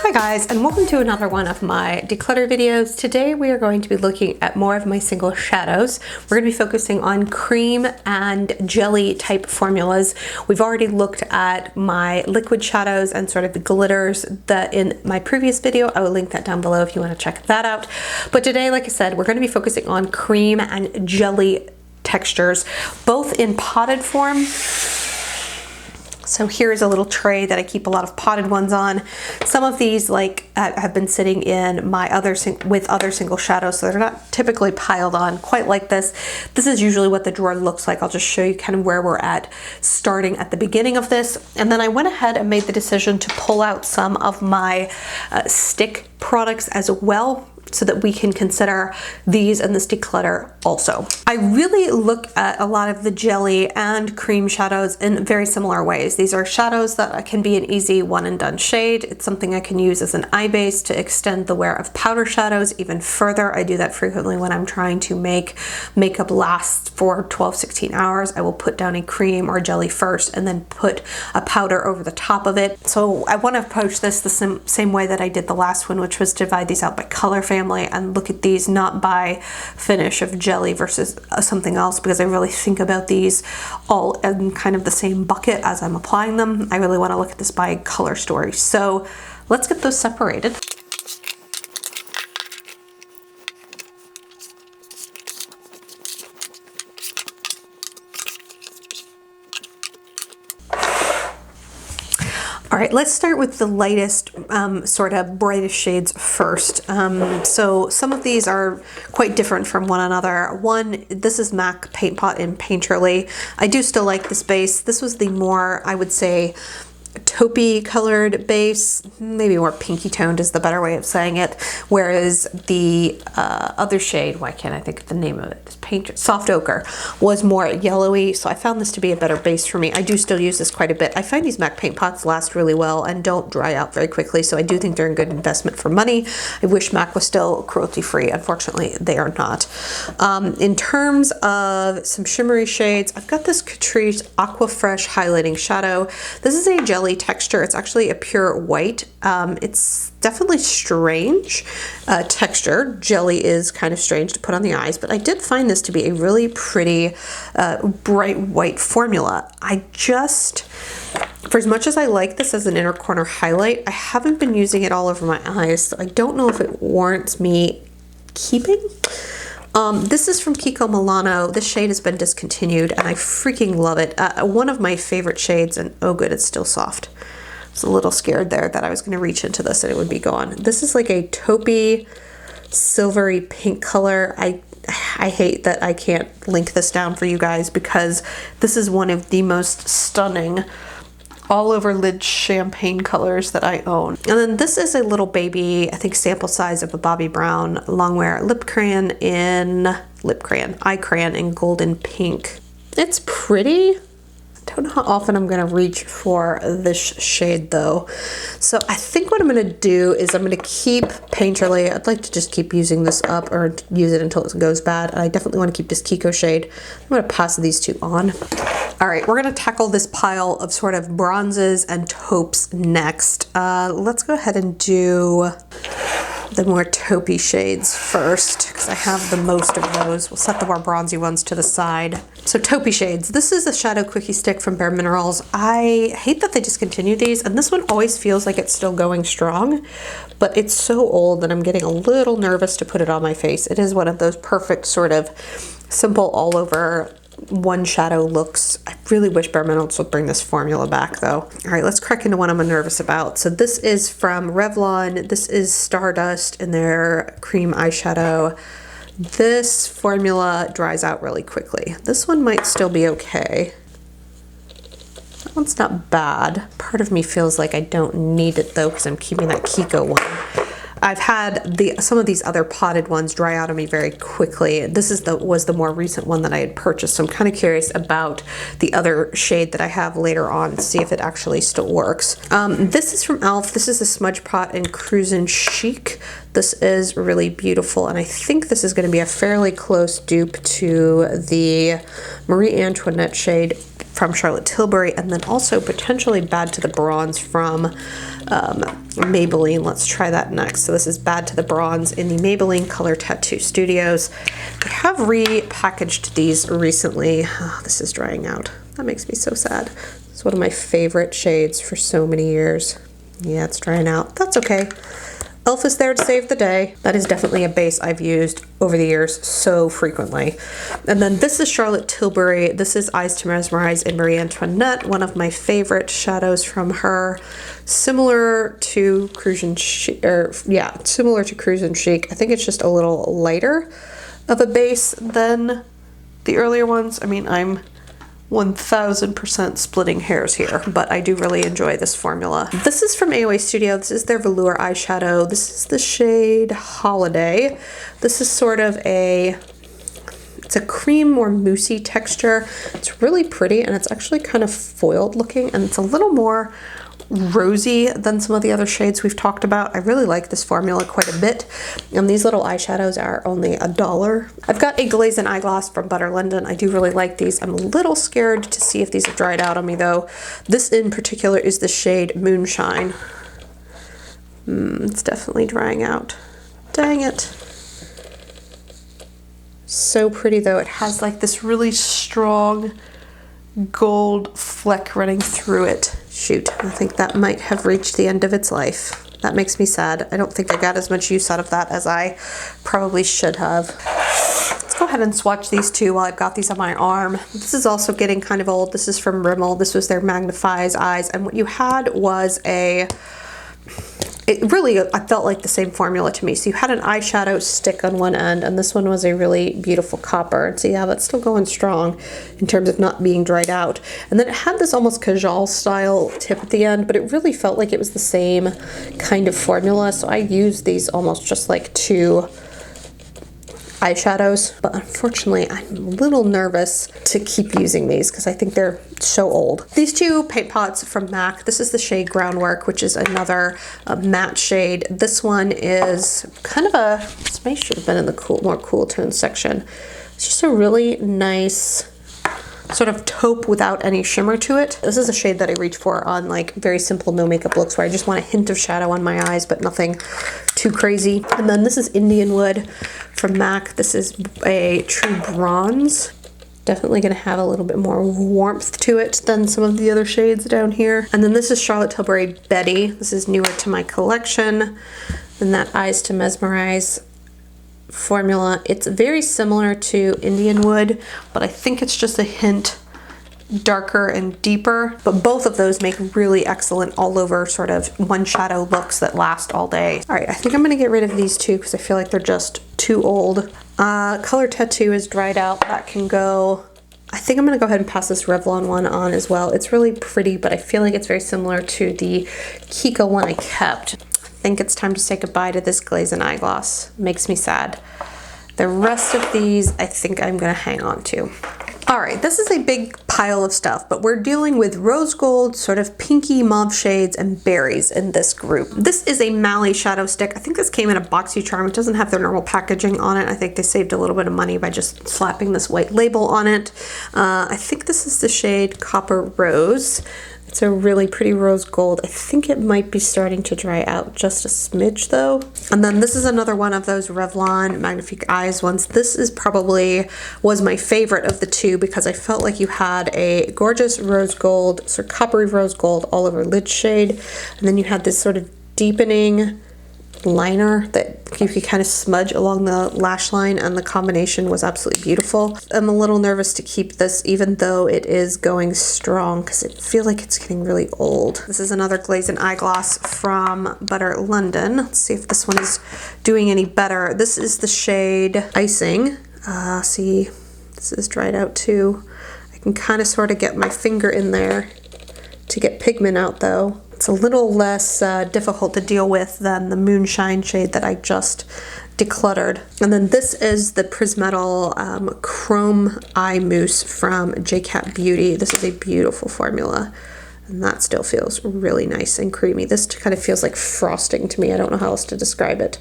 Hi guys, and welcome to another one of my declutter videos. Today we are going to be looking at more of my single shadows. We're going to be focusing on cream and jelly type formulas. We've already looked at my liquid shadows and sort of the glitters that in my previous video. I will link that down below if you want to check that out. But today, like I said, we're going to be focusing on cream and jelly textures, both in potted form. So here's a little tray that I keep a lot of potted ones on. Some of these have been sitting in my other single shadows, so they're not typically piled on quite like this. This is usually what the drawer looks like. I'll just show you kind of where we're at starting at the beginning of this. And then I went ahead and made the decision to pull out some of my stick products as well, so that we can consider these in this declutter also. I really look at a lot of the jelly and cream shadows in very similar ways. These are shadows that can be an easy one and done shade. It's something I can use as an eye base to extend the wear of powder shadows even further. I do that frequently when I'm trying to make makeup last for 12-16 hours. I will put down a cream or jelly first and then put a powder over the top of it. So I want to approach this the same way that I did the last one, which was divide these out by color family and look at these not by finish of jelly versus something else, because I really think about these all in kind of the same bucket as I'm applying them. I really want to look at this by color story. So let's get those separated. All right, let's start with the lightest, sort of brightest shades first. So some of these are quite different from one another. This is MAC Paint Pot in Painterly. I do still like this base. This was the more, I would say, taupey colored base, maybe more pinky toned is the better way of saying it, whereas the other shade, why can't I think of the name of it, Soft Ochre, was more yellowy, so I found this to be a better base for me. I do still use this quite a bit. I find these MAC paint pots last really well and don't dry out very quickly, so I do think they're a good investment for money. I wish MAC was still cruelty free. Unfortunately, they are not. In terms of some shimmery shades, I've got this Catrice Aquafresh highlighting shadow. This is a jelly texture. It's actually a pure white. It's definitely strange texture. Jelly is kind of strange to put on the eyes, but I did find this to be a really pretty bright white formula. For as much as I like this as an inner corner highlight, I haven't been using it all over my eyes, so I don't know if it warrants me keeping. This is from Kiko Milano. This shade has been discontinued and I freaking love it. One of my favorite shades, and oh good, it's still soft. I was a little scared there that I was going to reach into this and it would be gone. This is like a taupey, silvery pink color. I hate that I can't link this down for you guys because this is one of the most stunning all over lid champagne colors that I own. And then this is a little baby, I think sample size of a Bobbi Brown Longwear eye crayon in golden pink. It's pretty. I don't know how often I'm gonna reach for this shade though. So I think what I'm gonna do is I'm gonna keep Painterly. I'd like to just keep using this up or use it until it goes bad. I definitely wanna keep this Kiko shade. I'm gonna pass these two on. All right, we're gonna tackle this pile of sort of bronzes and taupes next. Let's go ahead and do the more taupey shades first, because I have the most of those. We'll set the more bronzy ones to the side. So taupey shades. This is a Shadow Quickie stick from Bare Minerals. I hate that they discontinued these, and this one always feels like it's still going strong, but it's so old that I'm getting a little nervous to put it on my face. It is one of those perfect sort of simple all over one shadow looks. I really wish Bare Minerals would bring this formula back though. All right, let's crack into one I'm nervous about. So this is from Revlon. This is Stardust in their cream eyeshadow. This formula dries out really quickly. This one might still be okay. That one's not bad. Part of me feels like I don't need it though because I'm keeping that Kiko one. I've had some of these other potted ones dry out on me very quickly. This was the more recent one that I had purchased, so I'm kind of curious about the other shade that I have later on to see if it actually still works. This is from e.l.f. This is a Smudge Pot in Cruisin Chic. This is really beautiful, and I think this is going to be a fairly close dupe to the Marie Antoinette shade from Charlotte Tilbury, and then also potentially Bad to the Bronze from Maybelline. Let's try that next. So this is Bad to the Bronze in the Maybelline Color Tattoo Studios. They have repackaged these recently. Oh, this is drying out. That makes me so sad. It's one of my favorite shades for so many years. Yeah, it's drying out. That's okay. Elf is there to save the day. That is definitely a base I've used over the years so frequently. And then this is Charlotte Tilbury. This is Eyes to Mesmerize in Marie Antoinette, one of my favorite shadows from her. Similar to Cruisin Chic, similar to Cruisin Chic. I think it's just a little lighter of a base than the earlier ones. I mean, I'm 1000% splitting hairs here, but I do really enjoy this formula. This is from AOA Studio. This is their velour eyeshadow. This is the shade Holiday. This is sort of it's a cream or moussey texture. It's really pretty, and it's actually kind of foiled looking, and it's a little more rosy than some of the other shades we've talked about. I really like this formula quite a bit, and these little eyeshadows are only $1. I've got a Glaze and eyeglass from Butter London. I do really like these. I'm a little scared to see if these have dried out on me though. This in particular is the shade Moonshine. It's definitely drying out. Dang it. So pretty though. It has like this really strong gold fleck running through it. Shoot, I think that might have reached the end of its life. That makes me sad. I don't think I got as much use out of that as I probably should have. Let's go ahead and swatch these two while I've got these on my arm. This is also getting kind of old. This is from Rimmel. This was their Magnifies Eyes, and what you had was I felt like the same formula to me. So you had an eyeshadow stick on one end, and this one was a really beautiful copper. And so yeah, that's still going strong in terms of not being dried out. And then it had this almost Kajal style tip at the end, but it really felt like it was the same kind of formula. So I used these almost just like two eyeshadows, but unfortunately I'm a little nervous to keep using these because I think they're so old. These two paint pots from MAC, this is the shade Groundwork, which is another matte shade. This one is kind of this may should have been in the more cool tone section. It's just a really nice sort of taupe without any shimmer to it. This is a shade that I reach for on like very simple no makeup looks where I just want a hint of shadow on my eyes, but nothing too crazy. And then this is Indian Wood from MAC. This is a true bronze. Definitely gonna have a little bit more warmth to it than some of the other shades down here. And then this is Charlotte Tilbury Betty. This is newer to my collection. And that Eyes to Mesmerize formula. It's very similar to Indian Wood, but I think it's just a hint darker and deeper. But both of those make really excellent all over sort of one shadow looks that last all day. All right, I think I'm gonna get rid of these two because I feel like they're just too old. Color Tattoo is dried out. That can go. I think I'm gonna go ahead and pass this Revlon one on as well. It's really pretty, but I feel like it's very similar to the Kiko one I kept. I think it's time to say goodbye to this Glaze and eyeglass. Makes me sad. The rest of these, I think I'm gonna hang on to. All right, this is a big pile of stuff, but we're dealing with rose gold, sort of pinky mauve shades, and berries in this group. This is a Mally shadow stick. I think this came in a BoxyCharm. It doesn't have their normal packaging on it. I think they saved a little bit of money by just slapping this white label on it. I think this is the shade Copper Rose. It's a really pretty rose gold. I think it might be starting to dry out just a smidge though. And then this is another one of those Revlon Magnifique Eyes ones. This is was my favorite of the two because I felt like you had a gorgeous rose gold, sort of coppery rose gold all over lid shade. And then you had this sort of deepening liner that you could kind of smudge along the lash line, and the combination was absolutely beautiful. I'm a little nervous to keep this even though it is going strong because I feel like it's getting really old. This is another Glaze and eyeglass from Butter London. Let's see if this one is doing any better. This is the shade Icing. See, this is dried out too. I can kind of sort of get my finger in there to get pigment out though. It's a little less difficult to deal with than the Moonshine shade that I just decluttered. And then this is the Prismetal Chrome Eye Mousse from JCat Beauty. This is a beautiful formula, and that still feels really nice and creamy. This kind of feels like frosting to me. I don't know how else to describe it.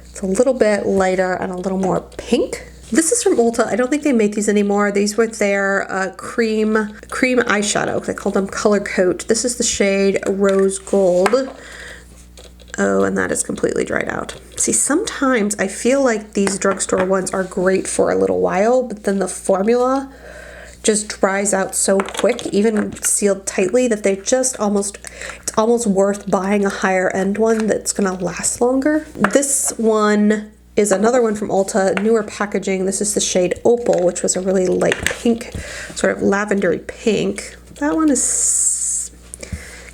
It's a little bit lighter and a little more pink This is from Ulta. I don't think they make these anymore. These were their cream eyeshadow. They called them Color Coat. This is the shade Rose Gold. Oh, and that is completely dried out. See, sometimes I feel like these drugstore ones are great for a little while, but then the formula just dries out so quick, even sealed tightly, that they're just it's almost worth buying a higher end one that's gonna last longer. This one is another one from Ulta, newer packaging. This is the shade Opal, which was a really light pink, sort of lavendery pink. That one is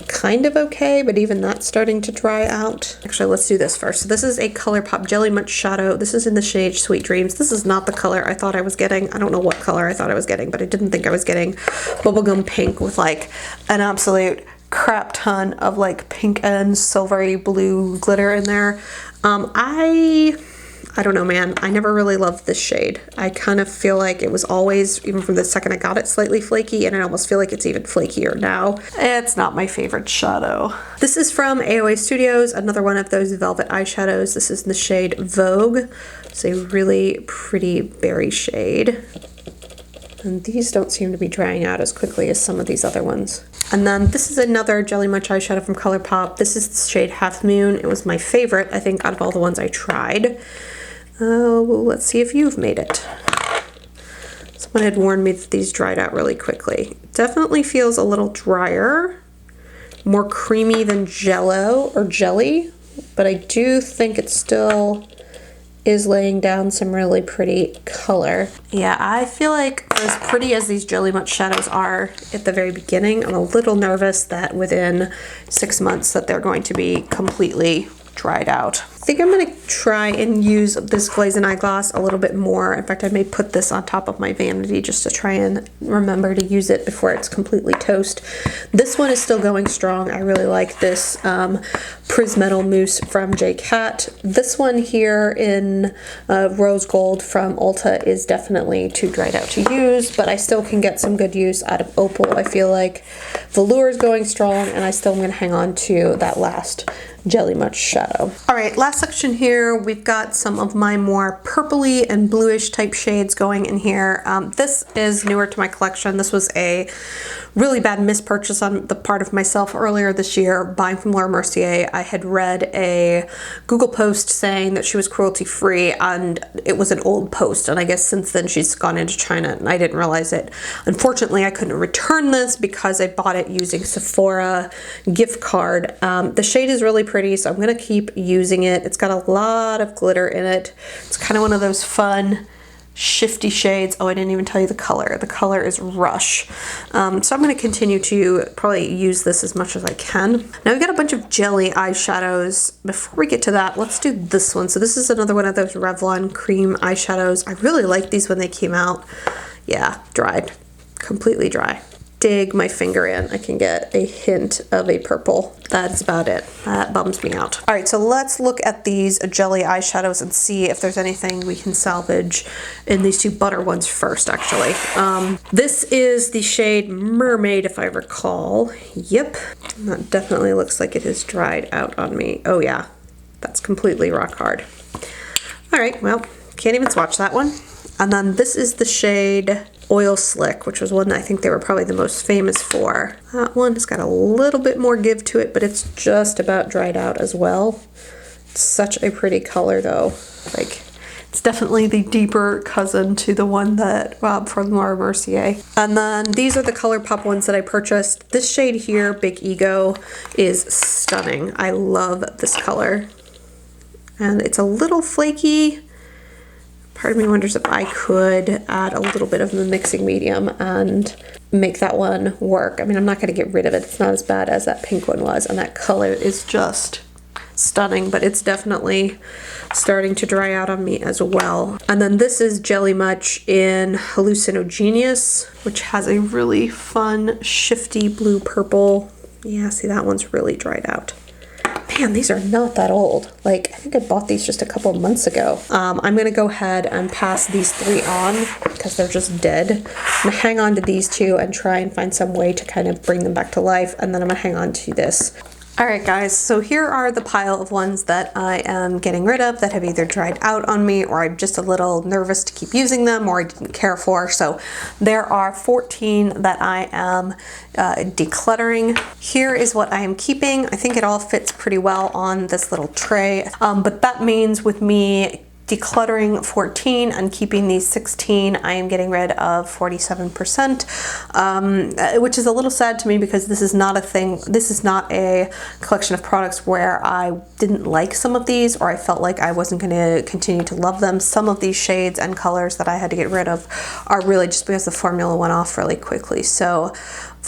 kind of okay, but even that's starting to dry out. Actually, let's do this first. So this is a ColourPop Jelly Much Shadow. This is in the shade Sweet Dreams. This is not the color I thought I was getting. I don't know what color I thought I was getting, but I didn't think I was getting bubblegum pink with like an absolute crap ton of like pink and silvery blue glitter in there. I don't know, man. I never really loved this shade. I kind of feel like it was always, even from the second I got it, slightly flaky, and I almost feel like it's even flakier now. It's not my favorite shadow. This is from AOA Studios, another one of those velvet eyeshadows. This is in the shade Vogue. It's a really pretty berry shade. And these don't seem to be drying out as quickly as some of these other ones. And then this is another Jelly Much eyeshadow from ColourPop. This is the shade Half Moon. It was my favorite, I think, out of all the ones I tried. Well, let's see if you've made it. Someone had warned me that these dried out really quickly. Definitely feels a little drier, more creamy than Jello or jelly, but I do think it still is laying down some really pretty color. Yeah, I feel like as pretty as these Jelly Much shadows are at the very beginning, I'm a little nervous that within 6 months that they're going to be completely dried out. I think I'm gonna try and use this Glaze and eyeglass a little bit more. In fact, I may put this on top of my vanity just to try and remember to use it before it's completely toast. This one is still going strong. I really like this Prismetal Mousse from J. Cat. This one here in Rose Gold from Ulta is definitely too dried out to use, but I still can get some good use out of Opal. I feel like Velour is going strong, and I still am gonna hang on to that last Jelly Much shadow. All right, last section here, we've got some of my more purpley and bluish type shades going in here. This is newer to my collection. This was a really bad mispurchase on the part of myself earlier this year, buying from Laura Mercier. I had read a Google post saying that she was cruelty free, and it was an old post, and I guess since then she's gone into China and I didn't realize it. Unfortunately, I couldn't return this because I bought it using Sephora gift card. The shade is really pretty, so I'm gonna keep using it. It's got a lot of glitter in it. It's kind of one of those fun shifty shades. Oh, I didn't even tell you the color. The color is Rush. So I'm going to continue to probably use this as much as I can. Now we've got a bunch of jelly eyeshadows. Before we get to that, let's do this one. So this is another one of those Revlon cream eyeshadows. I really liked these when they came out. Yeah, dried. Completely dry. Dig my finger in, I can get a hint of a purple. That's about it. That bums me out. All right, so let's look at these jelly eyeshadows and see if there's anything we can salvage in these two butter ones first, actually. This is the shade Mermaid, if I recall. Yep, that definitely looks like it has dried out on me. Oh yeah, that's completely rock hard. All right, well, can't even swatch that one. And then this is the shade Oil Slick, which was one I think they were probably the most famous for. That one has got a little bit more give to it, but it's just about dried out as well. It's such a pretty color though. Like, it's definitely the deeper cousin to the one that from Laura Mercier. And then these are the ColourPop ones that I purchased. This shade here, Big Ego, is stunning. I love this color. And it's a little flaky. Part of me wonders if I could add a little bit of the mixing medium and make that one work. I mean, I'm not going to get rid of it. It's not as bad as that pink one was, and that color is just stunning, but it's definitely starting to dry out on me as well. And then this is Jelly Much in Hallucinogenius, which has a really fun, shifty blue purple. Yeah, see, that one's really dried out. Man, these are not that old. Like, I think I bought these just a couple of months ago. I'm gonna go ahead and pass these three on because they're just dead. I'm gonna hang on to these two and try and find some way to kind of bring them back to life, and then I'm gonna hang on to this Alright guys, so here are the pile of ones that I am getting rid of that have either dried out on me or I'm just a little nervous to keep using them or I didn't care for. So there are 14 that I am decluttering. Here is what I am keeping. I think it all fits pretty well on this little tray, but that means with me decluttering 14 and keeping these 16, I am getting rid of 47%, which is a little sad to me because this is not a thing, this is not a collection of products where I didn't like some of these or I felt like I wasn't going to continue to love them. Some of these shades and colors that I had to get rid of are really just because the formula went off really quickly. So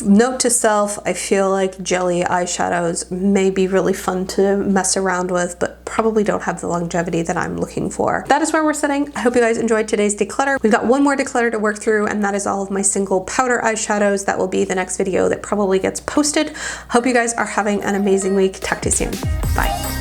note to self, I feel like jelly eyeshadows may be really fun to mess around with, but probably don't have the longevity that I'm looking for. That is where we're sitting. I hope you guys enjoyed today's declutter. We've got one more declutter to work through, and that is all of my single powder eyeshadows. That will be the next video that probably gets posted. Hope you guys are having an amazing week. Talk to you soon. Bye.